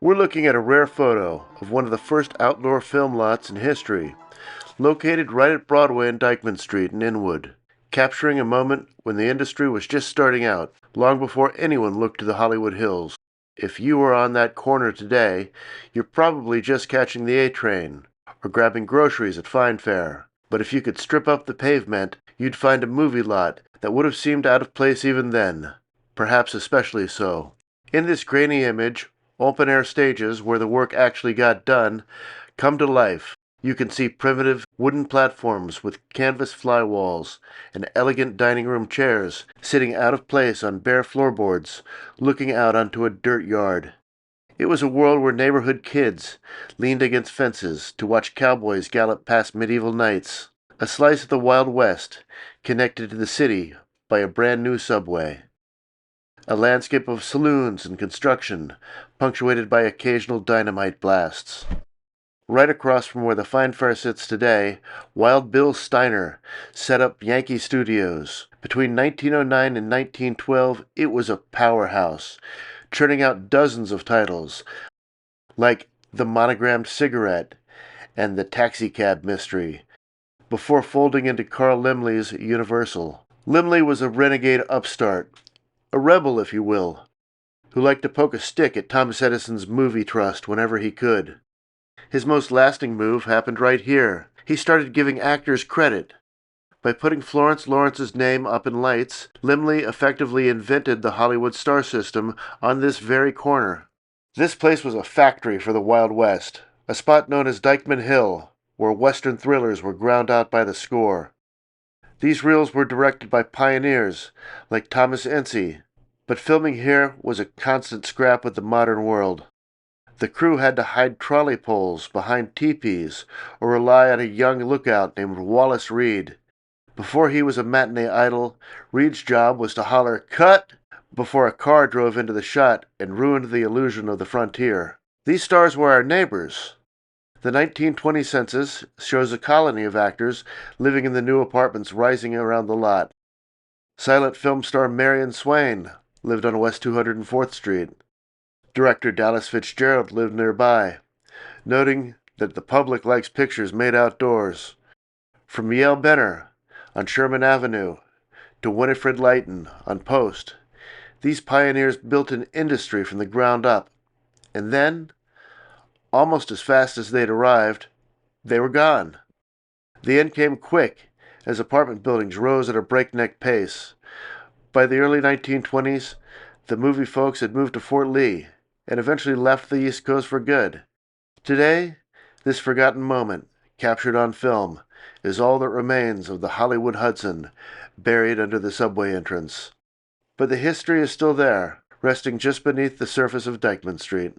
We're looking at a rare photo of one of the first outdoor film lots in history, located right at Broadway and Dyckman Street in Inwood, capturing a moment when the industry was just starting out, long before anyone looked to the Hollywood Hills. If you were on that corner today, you're probably just catching the A train or grabbing groceries at Fine Fare. But if you could strip up the pavement, you'd find a movie lot that would have seemed out of place even then, perhaps especially so. In this grainy image, open-air stages where the work actually got done come to life. You can see primitive wooden platforms with canvas fly walls and elegant dining room chairs sitting out of place on bare floorboards, looking out onto a dirt yard. It was a world where neighborhood kids leaned against fences to watch cowboys gallop past medieval knights, a slice of the Wild West connected to the city by a brand new subway. A landscape of saloons and construction, punctuated by occasional dynamite blasts. Right across from where the Fine Fare sits today, Wild Bill Steiner set up Yankee Studios. Between 1909 and 1912, it was a powerhouse, churning out dozens of titles, like The Monogrammed Cigarette and The Taxicab Mystery, before folding into Carl Laemmle's Universal. Laemmle was a renegade upstart, a rebel, if you will, who liked to poke a stick at Thomas Edison's movie trust whenever he could. His most lasting move happened right here. He started giving actors credit. By putting Florence Lawrence's name up in lights, Laemmle effectively invented the Hollywood star system on this very corner. This place was a factory for the Wild West, a spot known as Dyckman Hill, where Western thrillers were ground out by the score. These reels were directed by pioneers like Thomas Ince, but filming here was a constant scrap with the modern world. The crew had to hide trolley poles behind teepees or rely on a young lookout named Wallace Reid. Before he was a matinee idol, Reid's job was to holler, "Cut!" before a car drove into the shot and ruined the illusion of the frontier. These stars were our neighbors. The 1920 census shows a colony of actors living in the new apartments rising around the lot. Silent film star Marion Swain lived on West 204th Street. Director Dallas Fitzgerald lived nearby, noting that the public likes pictures made outdoors. From Yale Benner on Sherman Avenue to Winifred Leighton on Post, these pioneers built an industry from the ground up. And then, almost as fast as they'd arrived, they were gone. The end came quick as apartment buildings rose at a breakneck pace. By the early 1920s, the movie folks had moved to Fort Lee and eventually left the East Coast for good. Today, this forgotten moment, captured on film, is all that remains of the Hollywood Hudson, buried under the subway entrance. But the history is still there, resting just beneath the surface of Dyckman Street.